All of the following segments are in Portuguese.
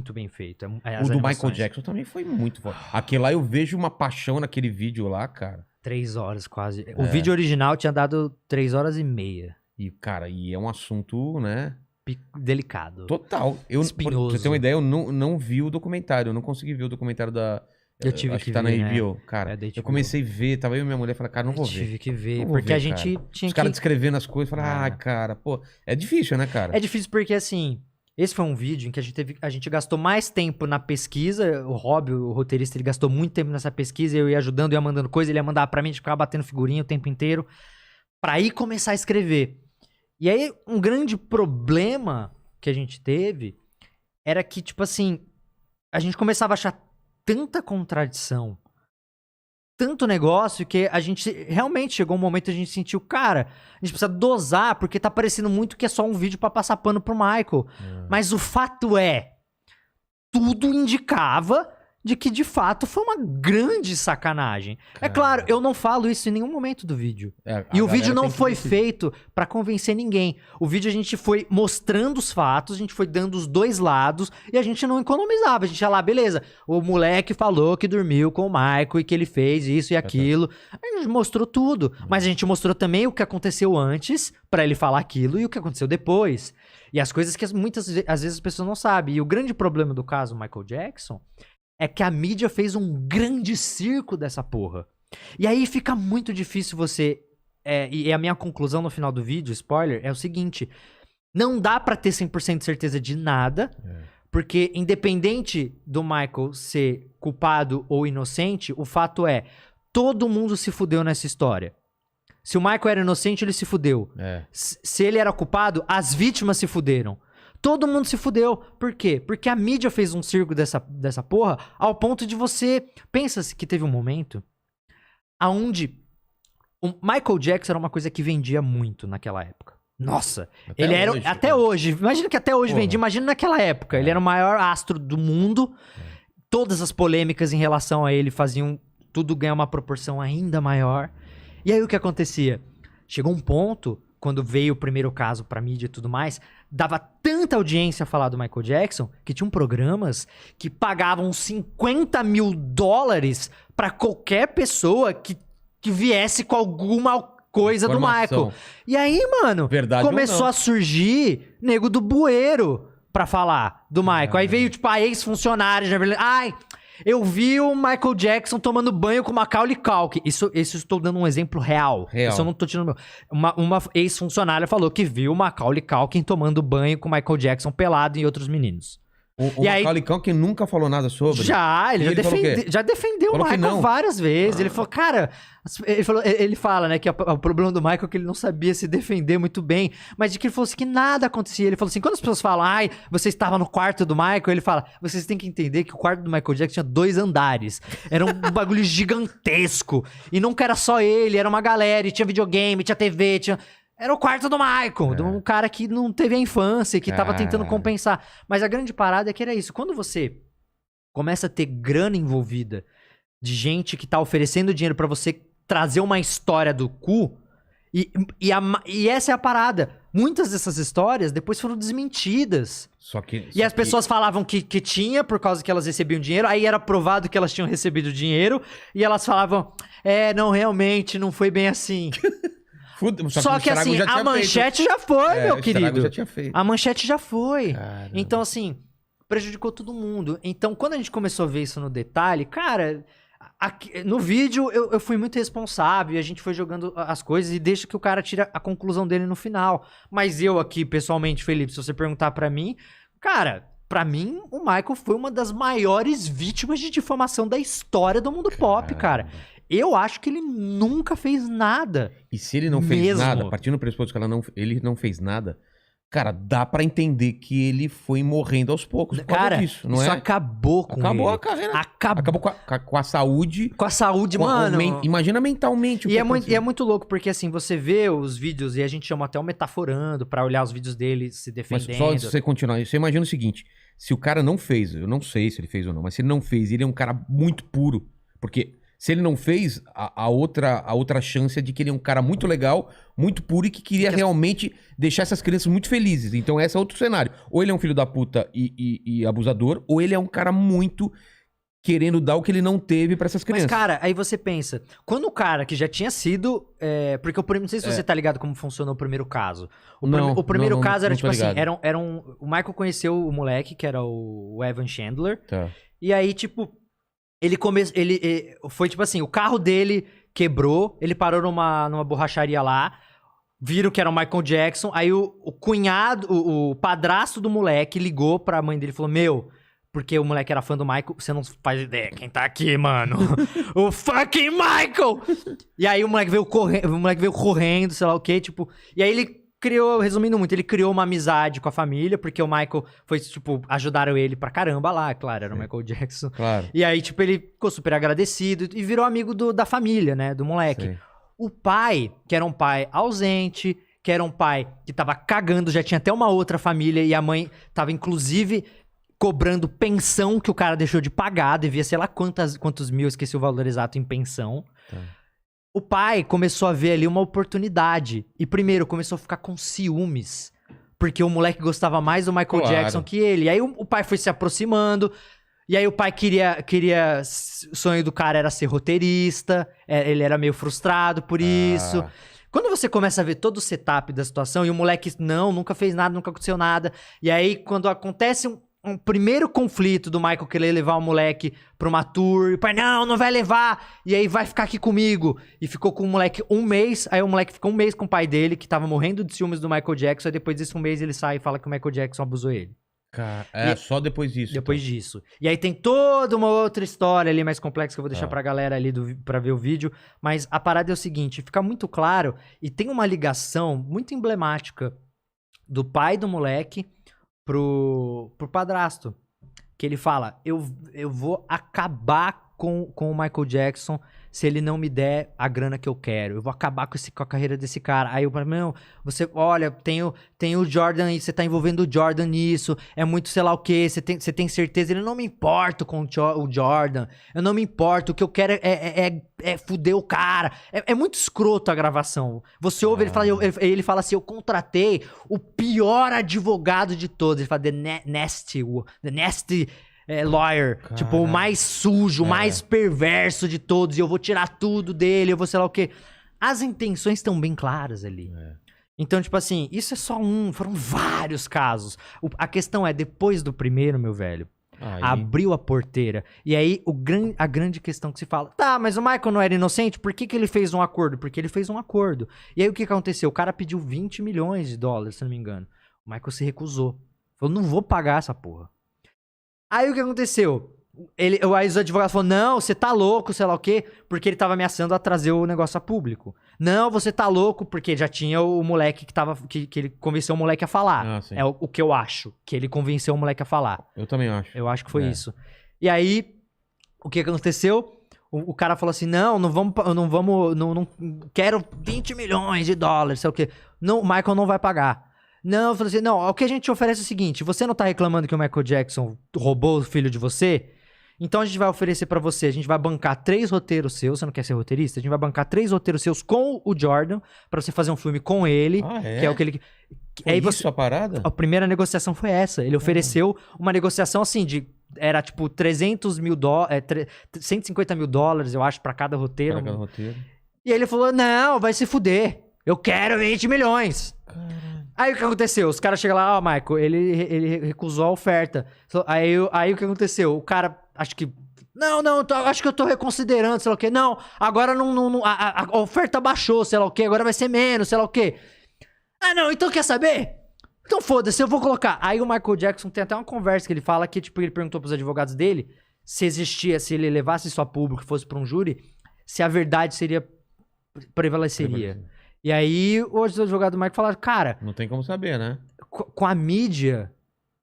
muito bem feito. O do Michael Jackson também foi muito forte. Aquele lá eu vejo uma paixão naquele vídeo lá, cara. 3 horas quase. O vídeo original tinha dado 3 horas e meia. E, cara, é um assunto, né? Delicado. Total. Espinhoso. Pra você ter uma ideia, eu não vi o documentário. Eu não consegui ver o documentário da... Eu tive acho que tá ver, na HBO, né? cara. Da Eu HBO. comecei a ver, tava eu e minha mulher, falei, cara, não vou ver. Tive que ver, Não vou porque ver, a gente cara. tinha Os caras que... descrevendo as coisas, falei, cara, pô, é difícil, né, cara? É difícil porque, assim, esse foi um vídeo em que a gente gastou mais tempo na pesquisa. O Rob, o roteirista, ele gastou muito tempo nessa pesquisa. Eu ia ajudando, ia mandando coisa, ele ia mandar pra mim, a gente ficava batendo figurinha o tempo inteiro pra aí começar a escrever. E aí, um grande problema que a gente teve era que, tipo assim, a gente começava a achar tanta contradição, tanto negócio, que a gente realmente chegou um momento que a gente sentiu, cara, a gente precisa dosar, porque tá parecendo muito que é só um vídeo pra passar pano pro Michael. Mas o fato é, tudo indicava de que de fato foi uma grande sacanagem. É claro, eu não falo isso em nenhum momento do vídeo. E o vídeo não foi feito pra convencer ninguém. O vídeo a gente foi mostrando os fatos, a gente foi dando os dois lados e a gente não economizava. A gente ia lá, beleza, o moleque falou que dormiu com o Michael e que ele fez isso e aquilo. A gente mostrou tudo, mas a gente mostrou também o que aconteceu antes pra ele falar aquilo e o que aconteceu depois. E as coisas que muitas às vezes as pessoas não sabem. E o grande problema do caso Michael Jackson é que a mídia fez um grande circo dessa porra. E aí fica muito difícil você... e a minha conclusão no final do vídeo, spoiler, é o seguinte. Não dá pra ter 100% de certeza de nada, porque independente do Michael ser culpado ou inocente, o fato é, todo mundo se fudeu nessa história. Se o Michael era inocente, ele se fudeu. Se ele era culpado, as vítimas se fuderam. Todo mundo se fudeu. Por quê? Porque a mídia fez um circo dessa porra ao ponto de você... Pensa-se que teve um momento aonde o Michael Jackson era uma coisa que vendia muito naquela época. Nossa, ele era... Até hoje. Imagina que até hoje vendia. Imagina naquela época. Ele era o maior astro do mundo. Todas as polêmicas em relação a ele faziam tudo ganhar uma proporção ainda maior. E aí o que acontecia? Chegou um ponto, quando veio o primeiro caso pra mídia e tudo mais, dava tanta audiência a falar do Michael Jackson, que tinham programas que pagavam $50 mil pra qualquer pessoa que viesse com alguma coisa do Michael. E aí, mano, começou a surgir nego do bueiro pra falar do Michael. Aí veio, tipo, a ex-funcionária, eu vi o Michael Jackson tomando banho com Macaulay Culkin. Isso eu estou dando um exemplo real. Isso eu não tô tirando... Uma ex-funcionária falou que viu o Macaulay Culkin tomando banho com o Michael Jackson pelado e outros meninos. O Macaulay Culkin nunca falou nada sobre? Ele já defendeu o Michael várias vezes. Ele falou, cara... Ele fala, né, que o problema do Michael é que ele não sabia se defender muito bem. Mas de que ele falou assim, que nada acontecia. Ele falou assim, quando as pessoas falam, você estava no quarto do Michael, ele fala, vocês têm que entender que o quarto do Michael Jackson tinha 2 andares. Era um bagulho gigantesco. E nunca era só ele, era uma galera. E tinha videogame, tinha TV, Era o quarto do Michael, de um cara que não teve a infância, que tava tentando compensar. Mas a grande parada é que era isso. Quando você começa a ter grana envolvida, de gente que tá oferecendo dinheiro pra você trazer uma história do cu, e essa é a parada. Muitas dessas histórias depois foram desmentidas. E as pessoas falavam que tinha, por causa que elas recebiam dinheiro, aí era provado que elas tinham recebido dinheiro, e elas falavam, não, realmente, não foi bem assim. Só que assim, a manchete já foi, meu querido. Já tinha feito. A manchete já foi. Caramba. Então, assim, prejudicou todo mundo. Então, quando a gente começou a ver isso no detalhe, cara, no vídeo eu fui muito responsável, a gente foi jogando as coisas e deixa que o cara tira a conclusão dele no final. Mas eu aqui, pessoalmente, Felipe, se você perguntar pra mim, cara, pra mim, o Michael foi uma das maiores vítimas de difamação da história do mundo pop, cara. Eu acho que ele nunca fez nada. E se ele não fez nada, partindo do pressuposto que ele não fez nada, cara, dá pra entender que ele foi morrendo aos poucos por causa disso, não é? Isso acabou com ele. Acabou a carreira. Acabou com a saúde. Com a saúde, mano. Imagina mentalmente. E é muito louco, porque assim, você vê os vídeos, e a gente chama até o Metaforando, pra olhar os vídeos dele se defendendo. Mas só se você continuar, você imagina o seguinte, se o cara não fez, eu não sei se ele fez ou não, mas se ele não fez, ele é um cara muito puro, porque... Se ele não fez, a outra chance é de que ele é um cara muito legal, muito puro e que queria realmente deixar essas crianças muito felizes. Então esse é outro cenário. Ou ele é um filho da puta e abusador, ou ele é um cara muito querendo dar o que ele não teve pra essas crianças. Mas, cara, aí você pensa, quando o cara que já tinha sido... porque não sei se você tá ligado como funcionou o primeiro caso. O primeiro caso era tipo assim, o Michael conheceu o moleque, que era o Evan Chandler, Tá. e aí, tipo, foi tipo assim, o carro dele quebrou, ele parou numa borracharia lá, viram que era o Michael Jackson, aí o cunhado, o padrasto do moleque ligou pra mãe dele e falou, meu... Porque o moleque era fã do Michael, você não faz ideia quem tá aqui, mano. O fucking Michael! E aí o moleque veio correndo, sei lá o quê, tipo... E aí ele criou, resumindo muito, ele criou uma amizade com a família, porque o Michael foi, tipo, ajudaram ele pra caramba lá, claro, era o Michael Jackson. Claro. E aí, tipo, ele ficou super agradecido e virou amigo da família, né, do moleque. Sim. O pai, que era um pai ausente, que era um pai que tava cagando, já tinha até uma outra família, e a mãe tava, inclusive... cobrando pensão que o cara deixou de pagar, devia sei lá quantos mil, esqueci o valor exato em pensão. Tá. O pai começou a ver ali uma oportunidade. E primeiro, começou a ficar com ciúmes. Porque o moleque gostava mais do Michael Jackson que ele. E aí o pai foi se aproximando. E aí o pai queria... O sonho do cara era ser roteirista. Ele era meio frustrado por isso. Quando você começa a ver todo o setup da situação, e o moleque, nunca fez nada, nunca aconteceu nada. E aí, quando acontece um primeiro conflito do Michael querer levar o moleque pra uma tour. E o pai, não vai levar. E aí vai ficar aqui comigo. E ficou com o moleque um mês. Aí o moleque ficou um mês com o pai dele, que tava morrendo de ciúmes do Michael Jackson. Aí depois desse um mês ele sai e fala que o Michael Jackson abusou ele. Só depois disso. Depois disso. E aí tem toda uma outra história ali mais complexa que eu vou deixar pra galera ali pra ver o vídeo. Mas a parada é o seguinte, fica muito claro. E tem uma ligação muito emblemática do pai do moleque pro padrasto, que ele fala, eu vou acabar com o Michael Jackson se ele não me der a grana que eu quero, eu vou acabar com a carreira desse cara. Aí eu falo, não, você, olha, tem o Jordan aí, você tá envolvendo o Jordan nisso, é muito sei lá o que, você tem certeza? Ele, não me importo com o Jordan, eu não me importo, o que eu quero é fuder o cara. É muito escroto a gravação. Você ouve, ele fala assim, eu contratei o pior advogado de todos, ele fala, the nasty lawyer, cara. Tipo, o mais sujo, o mais perverso de todos, e eu vou tirar tudo dele, eu vou sei lá o quê. As intenções estão bem claras ali. Então, tipo assim, isso é só foram vários casos. A questão é, depois do primeiro, meu velho, abriu a porteira. E aí, a grande questão que se fala, tá, mas o Michael não era inocente? Por que ele fez um acordo? Porque ele fez um acordo. E aí, o que aconteceu? O cara pediu $20 milhões, se não me engano. O Michael se recusou. Falou, não vou pagar essa porra. Aí o que aconteceu? Aí os advogados falaram, não, você tá louco, sei lá o quê, porque ele tava ameaçando a trazer o negócio a público. Não, você tá louco, porque já tinha o moleque que ele convenceu o moleque a falar. É o que eu acho, que ele convenceu o moleque a falar. Eu também acho. Eu acho que foi isso. E aí, o que aconteceu? O cara falou assim, não quero $20 milhões, sei lá o quê. Não, o Michael não vai pagar. Não, eu falei assim, não, o que a gente oferece é o seguinte, você não tá reclamando que o Michael Jackson roubou o filho de você? Então a gente vai oferecer pra você, a gente vai bancar 3 roteiros seus, você não quer ser roteirista? A gente vai bancar 3 roteiros seus com o Jordan, pra você fazer um filme com ele, que é o que ele... Foi isso a parada? A primeira negociação foi essa, ele ofereceu uma negociação assim, era tipo $150 mil, eu acho, pra cada roteiro. Pra cada roteiro. E aí ele falou, não, vai se fuder, eu quero 20 milhões. Caralho. Aí o que aconteceu? Os caras chegam lá, Michael, ele recusou a oferta. Aí o que aconteceu? O cara, acho que... Não, acho que eu tô reconsiderando, sei lá o quê. Não, agora a oferta baixou, sei lá o quê. Agora vai ser menos, sei lá o quê. Ah, não, então quer saber? Então foda-se, eu vou colocar. Aí o Michael Jackson tem até uma conversa que ele fala que, tipo, ele perguntou pros advogados dele se ele levasse isso a público e fosse pra um júri, se a verdade prevaleceria. E aí, hoje os advogados do Michael falaram, cara... Não tem como saber, né? Com a mídia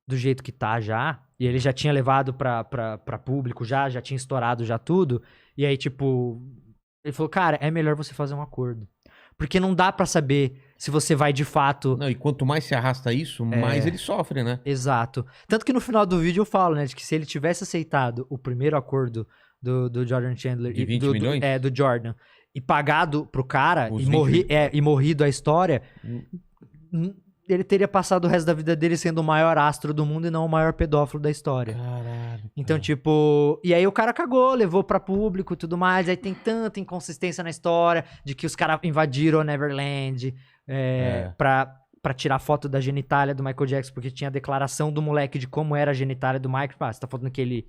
do jeito que tá já, e ele já tinha levado pra público já tinha estourado já tudo, e aí, tipo... Ele falou, cara, é melhor você fazer um acordo. Porque não dá pra saber se você vai de fato... Não, e quanto mais se arrasta isso, mais ele sofre, né? Exato. Tanto que no final do vídeo eu falo, né, de que se ele tivesse aceitado o primeiro acordo do Jordan Chandler... De 20 do, milhões? do Jordan, e pagado pro cara, Os e, 20 e morrido a história, ele teria passado o resto da vida dele sendo o maior astro do mundo e não o maior pedófilo da história. Caralho. Então, tipo... E aí o cara cagou, levou pra público e tudo mais. Aí tem tanta inconsistência na história de que os caras invadiram o Neverland pra tirar foto da genitália do Michael Jackson, porque tinha a declaração do moleque de como era a genitália do Michael. Ah, você tá falando que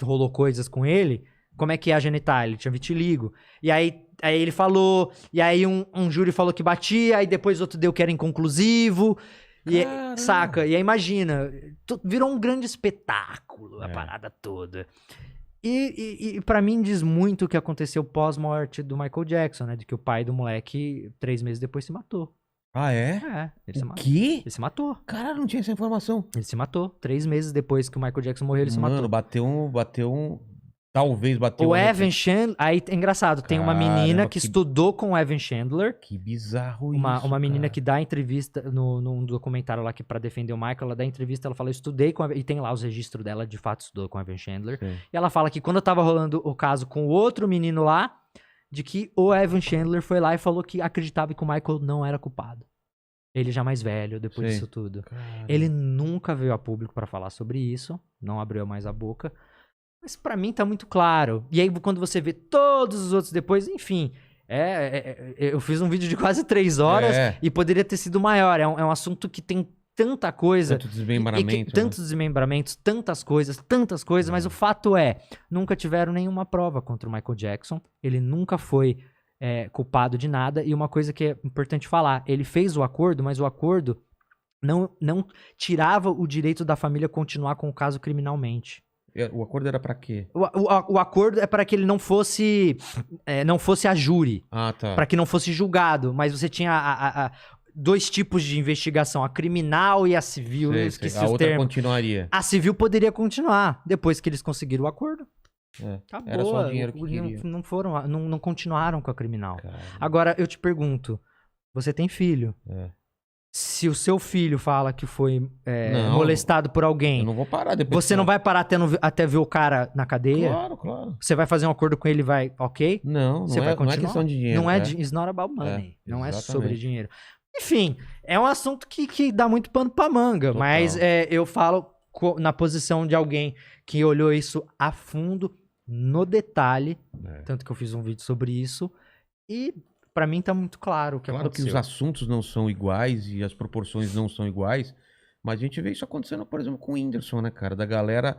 rolou coisas com ele? Como é que é a genitália? Ele tinha vitiligo. E aí ele falou, e aí um júri falou que batia, aí depois outro deu que era inconclusivo. E, saca? E aí imagina, virou um grande espetáculo a parada toda. E pra mim diz muito o que aconteceu pós-morte do Michael Jackson, né? De que o pai do moleque, 3 meses depois, se matou. Ah, é? Ele se matou. Quê? Ele se matou. Caralho, não tinha essa informação. Ele se matou. 3 meses depois que o Michael Jackson morreu, ele se matou. Mano, bateu um... Talvez bateu O Evan Chandler... Aí é engraçado, tem uma menina que estudou com o Evan Chandler. Que bizarro Uma menina que dá entrevista num documentário lá que pra defender o Michael, ela dá entrevista, ela fala, eu estudei com e tem lá os registros dela, de fato estudou com o Evan Chandler. Sim. E ela fala que quando tava rolando o caso com o outro menino lá, de que o Evan Chandler foi lá e falou que acreditava que o Michael não era culpado. Ele já mais velho, depois disso tudo. Caramba. Ele nunca veio a público pra falar sobre isso, não abriu mais a boca. Mas pra mim tá muito claro. E aí quando você vê todos os outros depois, enfim... eu fiz um vídeo de quase 3 horas e poderia ter sido maior. É um assunto que tem tanta coisa. Tanto desmembramento. Tantos desmembramentos, tantas coisas, mas o fato é, nunca tiveram nenhuma prova contra o Michael Jackson. Ele nunca foi culpado de nada. E uma coisa que é importante falar, ele fez o acordo, mas o acordo não tirava o direito da família continuar com o caso criminalmente. O acordo era pra quê? O acordo é para que ele não fosse a júri. Ah, tá. Para que não fosse julgado. Mas você tinha 2 tipos de investigação, a criminal e a civil. A outra continuaria. A civil poderia continuar depois que eles conseguiram o acordo. Acabou. Era só o dinheiro que queria. Não continuaram com a criminal. Caramba. Agora, eu te pergunto, você tem filho? Se o seu filho fala que foi molestado por alguém... Eu não vou parar depois. Você não vai parar até ver o cara na cadeia? Claro. Você vai fazer um acordo com ele e vai, ok? Não é questão de dinheiro. Não it's not about money. Não é sobre exatamente. dinheiro. Enfim, é um assunto que dá muito pano pra manga. Total. Mas eu falo na posição de alguém que olhou isso a fundo, no detalhe. Tanto que eu fiz um vídeo sobre isso. E... Pra mim tá muito claro o que aconteceu. Claro que os assuntos não são iguais e as proporções não são iguais, mas a gente vê isso acontecendo, por exemplo, com o Whindersson, né, cara? Da galera